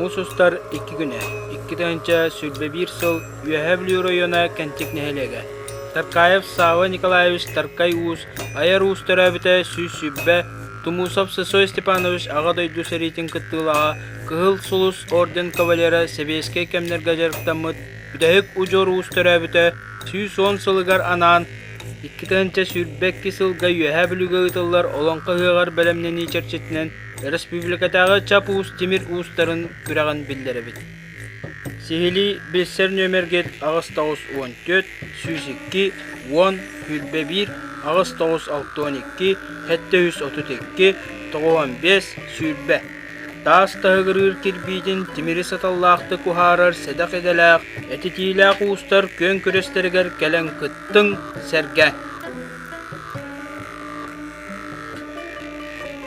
Мусустар 2 güne, 2 тыгынча сүрбе 1 сыл Юэхэбли района кентик нехелеге. Таркаев Сава Николаевич Таркай уус, аяр уус төрәбіті сүббе, Тумусов Сысой Степанович ағадойду сәретін кыттылаға, кығыл сулус орден кавалера Себеске кемнерге жарықтамыд, үдәйік ұжор уус төрәбіті 10 сылыгар анан, 2 тыгынча сүрбе 2 сылға Юэхэбліге ұтылар олонқы ғығар бәлемнені черчетінен Республикатағы чап уус темир уустарын күрәған білдері біт. Сихили Бессер нөмергет Ағыстауыз 14, Сүйс 2, 10, Хүлбе 1, Ағыстауыз 612, Хетте 132, 95, Сүрбе. Тастағырыр кирбейден темири саталлақты кухарар седақ еделәқ, әтетейләқ уустар көн күрестергер кәлін күттің сәрге.